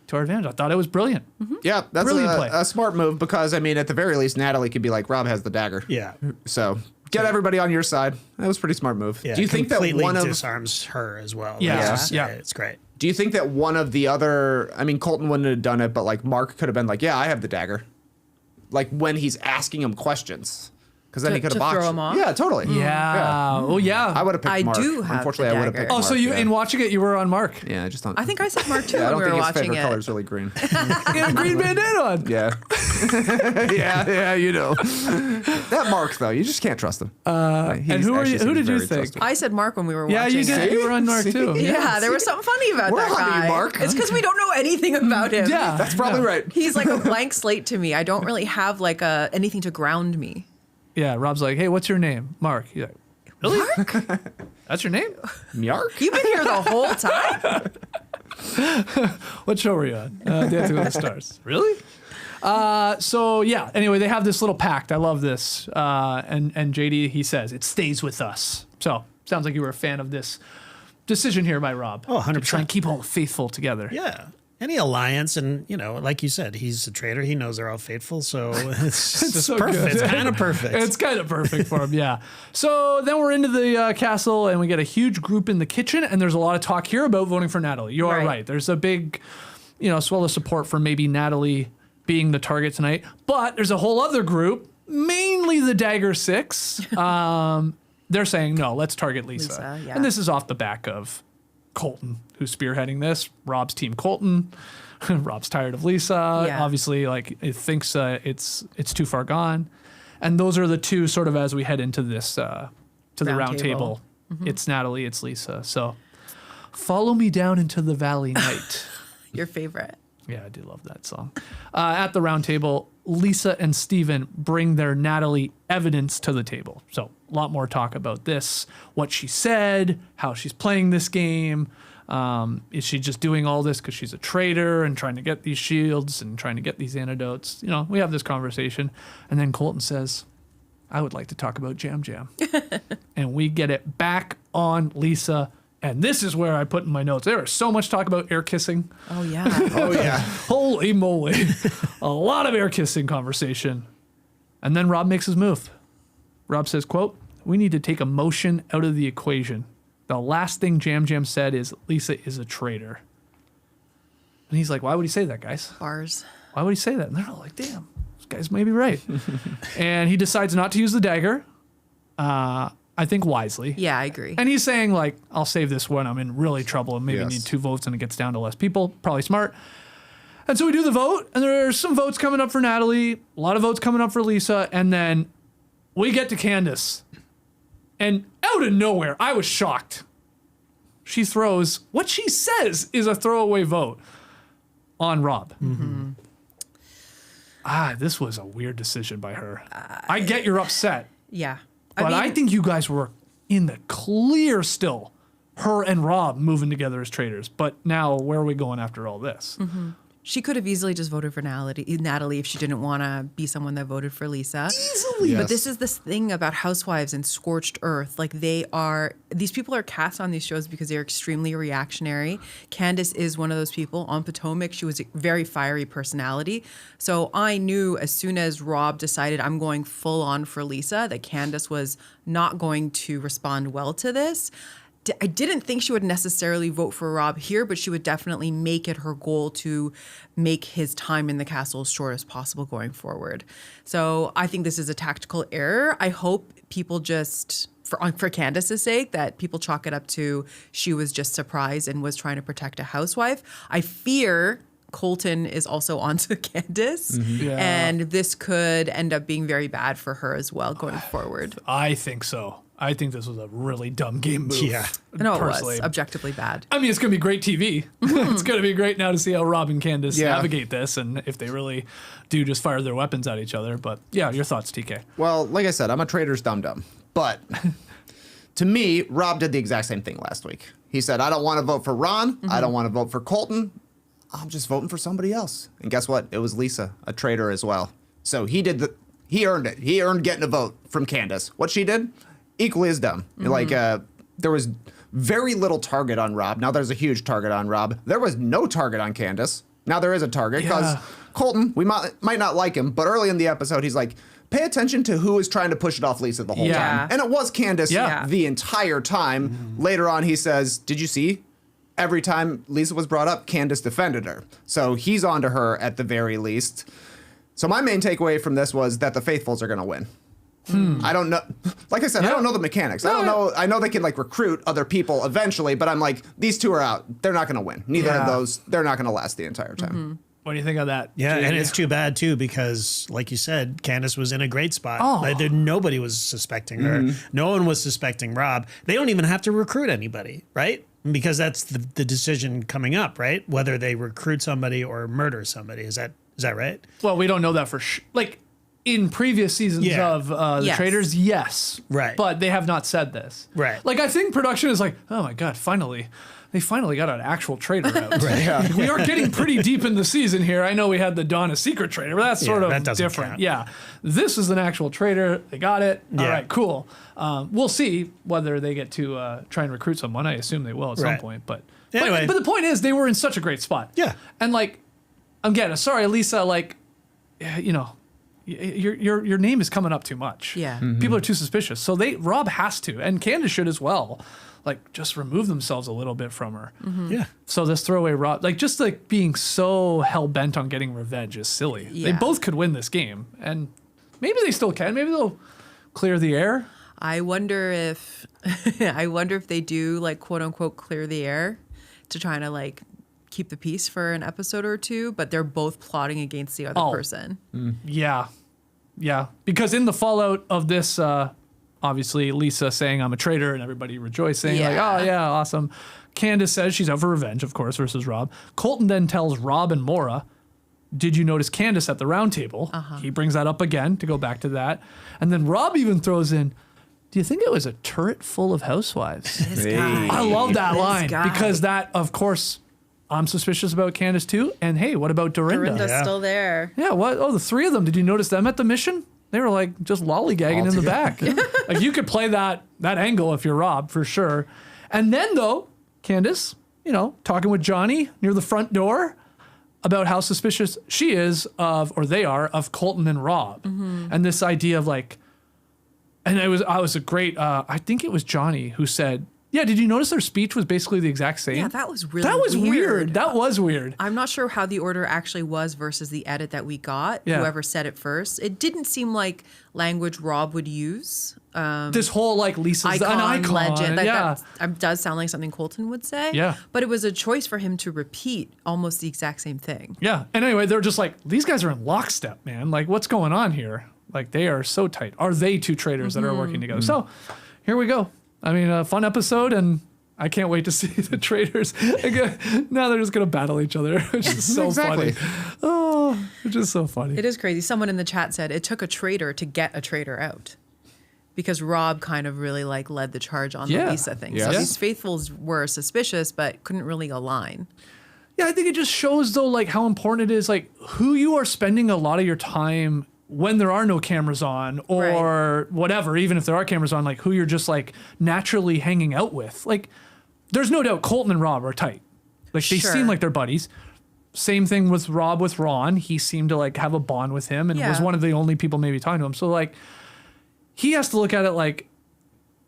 to our advantage. I thought it was brilliant. Yeah, that's a smart move because, at the very least, Natalie could be like, Rob has the dagger. Yeah. So get everybody on your side. That was a pretty smart move. Yeah, do you think that one of disarms her as well? Yeah. It's great. Do you think that one of the other, Colton wouldn't have done it, but Mark could have been like, yeah, I have the dagger. When he's asking him questions. Because then he could have botched. Throw him off? Yeah, totally. Yeah. Oh, yeah. I would have picked Mark. I do have Unfortunately, the I would have picked dagger. Mark. So in watching it, you were on Mark. Yeah, I just don't. I think I said Mark too I when don't we were think his watching favorite it. color is really green. He had a green bandana on. Yeah. yeah, That Mark, though, you just can't trust him. And who did you think? Trustworthy. I said Mark when we were watching Yeah, you were on Mark too. Yeah, there was something funny about We're that on you, guy. Mark. It's because we don't know anything about him. Yeah. That's probably right. He's like a blank slate to me. I don't really have anything to ground me. Yeah, Rob's like, hey, what's your name? Mark. He's like, really? Mark? That's your name? Mark? You've been here the whole time? What show were you on? Dancing with the Stars. Really? So yeah. Anyway, they have this little pact. I love this. And JD, he says it stays with us. So sounds like you were a fan of this decision here by Rob. Oh, 100%. To try and keep all faithful together. Yeah. Any alliance, and like you said, he's a traitor. He knows they're all faithful, so it's just so perfect. Good. It's kind of perfect. It's kind of perfect for him, yeah. So then we're into the castle, and we get a huge group in the kitchen, and there's a lot of talk here about voting for Natalie. You are right. There's a big, swell of support for maybe Natalie being the target tonight, but there's a whole other group, mainly the Dagger Six. They're saying no, let's target Lisa. And this is off the back of Colton, who's spearheading this. Rob's team Colton. Rob's tired of Lisa. Yeah. Obviously, it thinks it's too far gone. And those are the two sort of as we head into this to the round table. Mm-hmm. It's Natalie, it's Lisa. So follow me down into the valley night. Your favorite. Yeah, I do love that song. At the round table, Lisa and Steven bring their Natalie evidence to the table. So a lot more talk about this, what she said, how she's playing this game. Is she just doing all this because she's a traitor and trying to get these shields and trying to get these antidotes? We have this conversation. And then Colton says, I would like to talk about Jam Jam. And we get it back on Lisa. And this is where I put in my notes. There is so much talk about air kissing. Oh, yeah. Oh, yeah. Holy moly. A lot of air kissing conversation. And then Rob makes his move. Rob says, quote, we need to take emotion out of the equation. The last thing Jam Jam said is Lisa is a traitor. And he's like, why would he say that, guys? Bars. Why would he say that? And they're all like, damn, this guy's maybe right. And he decides not to use the dagger. I think wisely. Yeah, I agree. And he's saying, I'll save this when I'm in really trouble and maybe need 2 votes and it gets down to less people. Probably smart. And so we do the vote, and there's some votes coming up for Natalie, a lot of votes coming up for Lisa, and then we get to Candace. And out of nowhere, I was shocked. She throws, what she says is a throwaway vote on Rob. Mm-hmm. This was a weird decision by her. I get you're upset. Yeah. But I think you guys were in the clear still, her and Rob moving together as traitors. But now, where are we going after all this? Mm-hmm. She could have easily just voted for Natalie if she didn't want to be someone that voted for Lisa. Easily. Yes. But this is this thing about housewives and scorched earth. These people are cast on these shows because they're extremely reactionary. Candace is one of those people. On Potomac, she was a very fiery personality. So I knew as soon as Rob decided I'm going full on for Lisa, that Candace was not going to respond well to this. I didn't think she would necessarily vote for Rob here, but she would definitely make it her goal to make his time in the castle as short as possible going forward. So I think this is a tactical error. I hope people just, for Candace's sake, that people chalk it up to she was just surprised and was trying to protect a housewife. I fear Colton is also onto Candace, and this could end up being very bad for her as well going forward. I think so. I think this was a really dumb game move. Yeah. No, it was objectively bad. I mean, it's going to be great TV. It's going to be great now to see how Rob and Candace navigate this and if they really do just fire their weapons at each other. But yeah, your thoughts, TK. Well, like I said, I'm a traitor's dum-dum. But to me, Rob did the exact same thing last week. He said, I don't want to vote for Ron. Mm-hmm. I don't want to vote for Colton. I'm just voting for somebody else. And guess what? It was Lisa, a traitor as well. So he earned it. He earned getting a vote from Candace. What she did, equally as dumb. Mm-hmm. There was very little target on Rob. Now there's a huge target on Rob. There was no target on Candace. Now there is a target because Colton, we might not like him, but early in the episode, he's like, pay attention to who is trying to push it off Lisa the whole time. And it was Candace the entire time. Mm-hmm. Later on, he says, did you see? Every time Lisa was brought up, Candace defended her. So he's on to her at the very least. So my main takeaway from this was that the faithfuls are going to win. I don't know. Like I said, I don't know the mechanics. I don't know. I know they can recruit other people eventually, but I'm like, these two are out. They're not going to win. Neither of those. They're not going to last the entire time. Mm-hmm. What do you think of that? Yeah, and it's too bad too because, like you said, Candace was in a great spot. Nobody was suspecting her. Mm-hmm. No one was suspecting Rob. They don't even have to recruit anybody, right? Because that's the decision coming up, right? Whether they recruit somebody or murder somebody. Is that right? Well, we don't know that for sure. In previous seasons of the Traitors, yes. Right. But they have not said this. Right. I think production is oh my God, finally. they finally got an actual traitor out. We are getting pretty deep in the season here. I know we had the Dawn of Secret traitor, but that's sort of different. Count. Yeah. This is an actual traitor. They got it. All right, cool. We'll see whether they get to try and recruit someone. I assume they will at some point. But anyway. But the point is, they were in such a great spot. Yeah. And like, again, sorry, Lisa, like, you know, your name is coming up too much. Yeah. People are too suspicious. So Rob has to, and Candace should as well, like just remove themselves a little bit from her. Yeah. So this throwaway Rob, like just like being so hell bent on getting revenge is silly. Yeah. They both could win this game, and maybe they still can. Maybe they'll clear the air. I wonder if they do like quote unquote clear the air to try to like keep the peace for an episode or two, but they're both plotting against the other person. Yeah. Because in the fallout of this, obviously Lisa saying I'm a traitor and everybody rejoicing, like, oh yeah, awesome. Candace says she's out for revenge, of course, versus Rob. Colton then tells Rob and Maura, did you notice Candace at the round table? He brings that up again to go back to that. And then Rob even throws in, do you think it was a turret full of housewives? This guy. I love that line because that, of course, I'm suspicious about Candace too. And hey, what about Dorinda? Dorinda's still there. Yeah, what? Oh, the three of them. Did you notice them at the mission? They were like just lollygagging in the back. Like you could play that angle if you're Rob for sure. And then though, Candace, you know, talking with Johnny near the front door about how suspicious she is of, or they are, of Colton and Rob. And this idea of like, and I was a great, I think it was Johnny who said, yeah, did you notice their speech was basically the exact same? Yeah, that was really weird. That was weird. I'm not sure how the order actually was versus the edit that we got. Yeah. Whoever said it first. It didn't seem like language Rob would use. This whole like Lisa's an icon. Legend. That does sound like something Colton would say. Yeah. But it was a choice for him to repeat almost the exact same thing. Yeah. And anyway, they're just like, these guys are in lockstep, man. Like, what's going on here? Like, they are so tight. Are they two traitors that are working together? So here we go. I mean, a fun episode, and I can't wait to see the traitors. Now they're just going to battle each other, which is so funny. Oh, it's just so funny. It is crazy. Someone in the chat said it took a traitor to get a traitor out because Rob kind of really like led the charge on the Lisa thing. Yes. So these faithfuls were suspicious, but couldn't really align. Yeah, I think it just shows, though, like how important it is, like who you are spending a lot of your time when there are no cameras on or whatever, even if there are cameras on, like who you're just like naturally hanging out with. Like there's no doubt Colton and Rob are tight. Like they seem like they're buddies. Same thing with Rob with Ron. He seemed to like have a bond with him and was one of the only people maybe talking to him. So like he has to look at it like,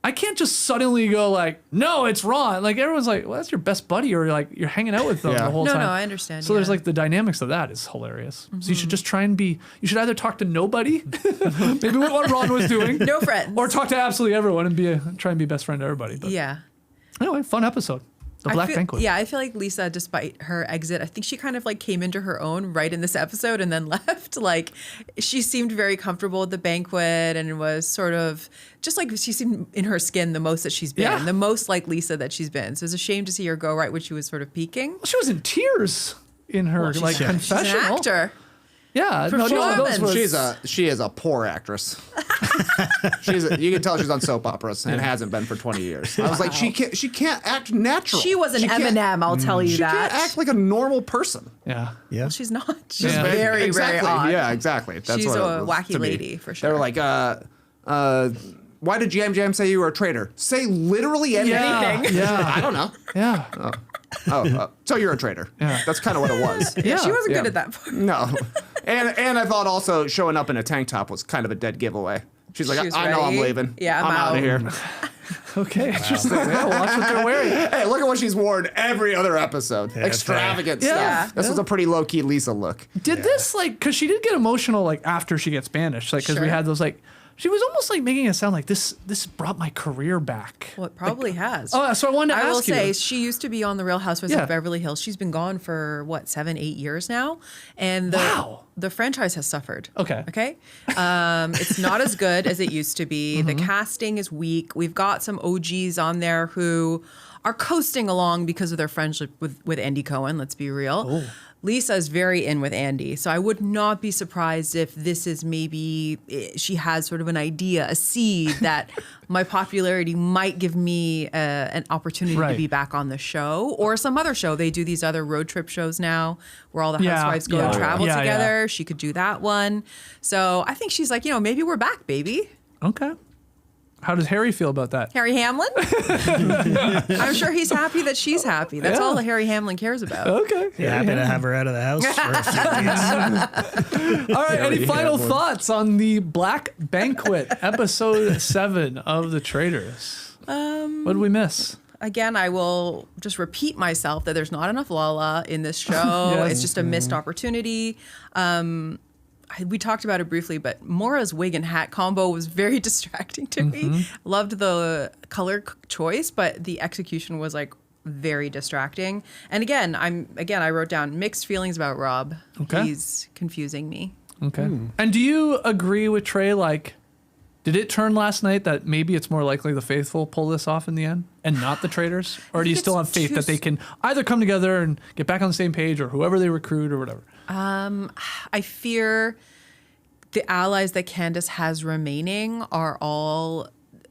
I can't just suddenly go like, no, it's Ron. Like everyone's like, well, that's your best buddy, or like you're hanging out with them the whole time. No, I understand. So there's like the dynamics of that is hilarious. So you should just try and you should either talk to nobody, maybe what Ron was doing, no friends, or talk to absolutely everyone and try and be best friend to everybody. But anyway, fun episode. The Black Banquet. Yeah, I feel like Lisa, despite her exit, I think she kind of like came into her own right in this episode and then left. Like she seemed very comfortable at the banquet and was sort of just like she seemed in her skin the most that she's been, the most like Lisa that she's been. So it's a shame to see her go right when she was sort of peaking. Well, she was in tears in her confessional. She's an actor. Yeah, she is a poor actress. You can tell she's on soap operas and hasn't been for 20 years. I was like, she can't act natural. She was an Eminem, I'll tell you that. She can't act like a normal person. Yeah. Well, she's not. She's very, very odd. Yeah, exactly. That's she's what a wacky lady for sure. They were like, why did Jam Jam say you were a traitor? Say literally anything. Yeah. I don't know. Yeah. So you're a traitor. Yeah. That's kind of what it was. Yeah, she wasn't good at that part. No. And I thought also showing up in a tank top was kind of a dead giveaway. She's like, I know I'm leaving. Yeah, I'm out of here. Okay, interesting. Yeah, watch what they're wearing. Hey, look at what she's worn every other episode. Extravagant stuff. Yeah. This was a pretty low-key Lisa look. Did this, like, because she did get emotional, like, after she gets banished. Like, because we had those, like, she was almost like making it sound like this brought my career back. Well, it probably has. Oh, so I wanted to ask you. I will say, she used to be on The Real Housewives of Beverly Hills. She's been gone for, 7-8 years now. And the franchise has suffered. Okay. It's not as good as it used to be. The casting is weak. We've got some OGs on there who are coasting along because of their friendship with Andy Cohen. Let's be real. Oh. Lisa is very in with Andy, so I would not be surprised if this is maybe she has sort of an idea, a seed that my popularity might give me an opportunity to be back on the show or some other show. They do these other road trip shows now where all the housewives go and travel together. She could do that one. So I think she's like, maybe we're back, baby. Okay. How does Harry feel about that? Harry Hamlin? I'm sure he's happy that she's happy. That's all that Harry Hamlin cares about. Okay. Yeah, happy to have her out of the house for a few weeks. All right. Any final thoughts on the Black Banquet, episode 7 of The Traitors? What did we miss? Again, I will just repeat myself that there's not enough Lala in this show. It's just a missed opportunity. We talked about it briefly, but Maura's wig and hat combo was very distracting to me. Loved the color choice, but the execution was like very distracting. And again, I wrote down mixed feelings about Rob. Okay. He's confusing me. Okay. And do you agree with Trey? Like, did it turn last night that maybe it's more likely the faithful pull this off in the end and not the traitors? Or do you still have faith that they can either come together and get back on the same page or whoever they recruit or whatever? I fear the allies that Candace has remaining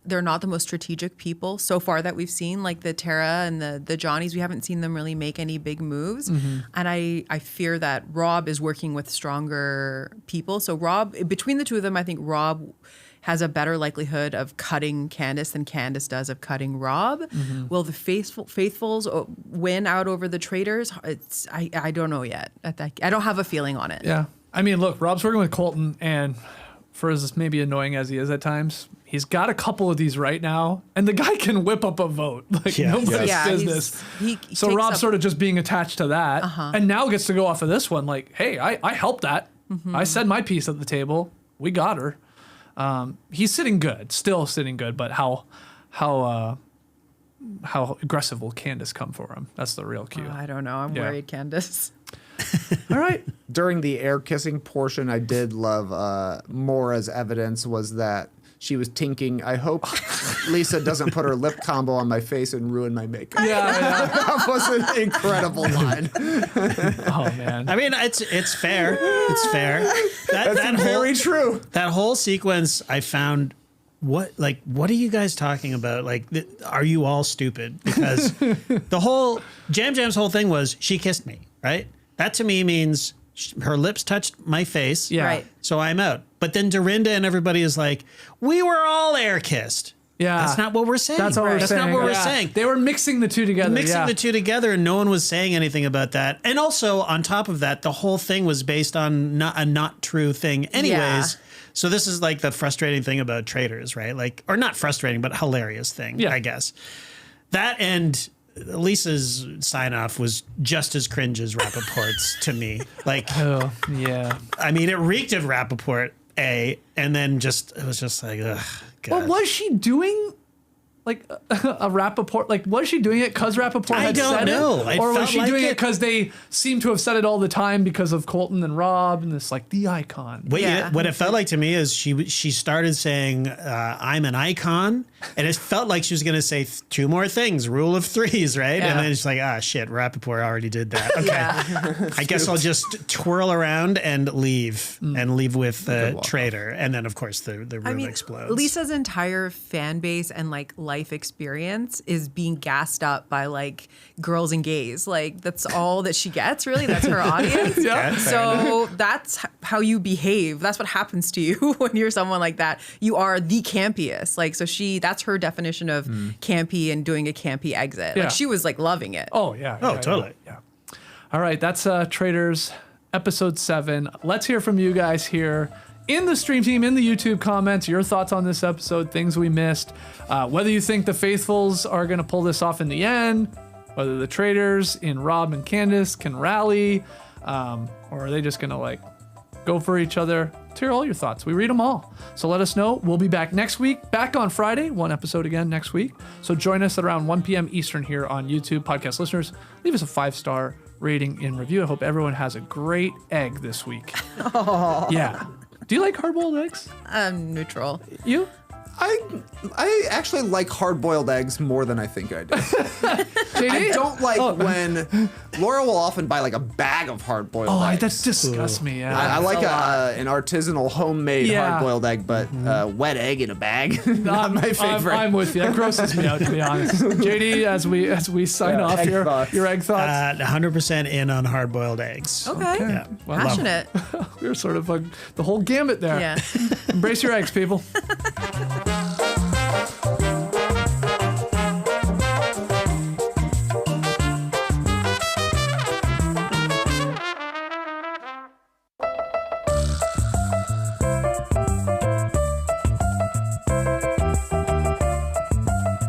they're not the most strategic people so far that we've seen, like the Tara and the Johnnies. We haven't seen them really make any big moves. And I fear that Rob is working with stronger people. So between the two of them, I think Rob has a better likelihood of cutting Candace than Candace does of cutting Rob. Will the faithfuls win out over the traitors? I don't know yet. I don't have a feeling on it. Yeah. I mean, look, Rob's working with Colton, and for as maybe annoying as he is at times, he's got a couple of these right now, and the guy can whip up a vote like nobody's business. So Rob's sort of just being attached to that, and now gets to go off of this one. Like, hey, I helped that. I said my piece at the table. We got her. He's still sitting good, but how aggressive will Candace come for him? That's the real cue. I don't know. I'm worried, Candace. All right. During the air kissing portion, I did love Maura's evidence was that she was tinking. I hope Lisa doesn't put her lip combo on my face and ruin my makeup. That was an incredible line. Oh man. I mean, it's fair. It's fair. That's very true. That whole sequence, I found. What are you guys talking about? Like, are you all stupid? Because the whole Jam's whole thing was she kissed me, right? That to me means her lips touched my face. Yeah. Right. So I'm out. But then Dorinda and everybody is like, we were all air kissed. Yeah. That's not what we're saying. That's not what we're saying. They were mixing the two together. The two together, and no one was saying anything about that. And also, on top of that, the whole thing was based on a not true thing anyways. Yeah. So this is like the frustrating thing about traitors, right? Like, or not frustrating, but hilarious thing, I guess. That and Lisa's sign off was just as cringe as Rappaport's to me. Like, oh, yeah. I mean, it reeked of Rappaport, and then it was just like, ugh. God. What was she doing? Like a Rappaport? Like, was she doing it because Rappaport had said it? Or was she doing it because they seem to have said it all the time because of Colton and Rob and this, like, the icon? What it felt like to me is she started saying, I'm an icon, and it felt like she was going to say two more things, rule of threes, right? Yeah. And then it's like, shit, Rappaport already did that. Okay. I guess I'll just twirl around and leave with the traitor. And then, of course, the room explodes. Lisa's entire fan base and like life experience is being gassed up by like girls and gays. Like, that's all that she gets, really. That's her audience. So that's how you behave. That's what happens to you when you're someone like that. You are the campiest. Like, so that's her definition of campy and doing a campy exit. Like, she was like loving it. Oh, yeah. Totally. Yeah. All right. That's Traitors episode 7. Let's hear from you guys here in the stream team, in the YouTube comments, your thoughts on this episode, things we missed, whether you think the faithfuls are going to pull this off in the end, whether the traitors in Rob and Candace can rally, or are they just going to like go for each other? Let's hear all your thoughts. We read them all. So let us know. We'll be back next week, back on Friday, one episode again next week. So join us at around 1 p.m. Eastern here on YouTube. Podcast listeners, leave us a 5-star rating and review. I hope everyone has a great egg this week. Yeah. Do you like hard-boiled eggs? Neutral. You? I actually like hard-boiled eggs more than I think I do. I don't like when Laura will often buy like a bag of hard-boiled eggs. That disgusts me. Yeah, I like an artisanal homemade hard-boiled egg, but wet egg in a bag, not my favorite. I'm with you. That grosses me out, to be honest. JD, as we sign off here, your egg thoughts. 100% in on hard-boiled eggs. Okay. Yeah. Well, passionate. We're sort of the whole gamut there. Yeah. Embrace your eggs, people.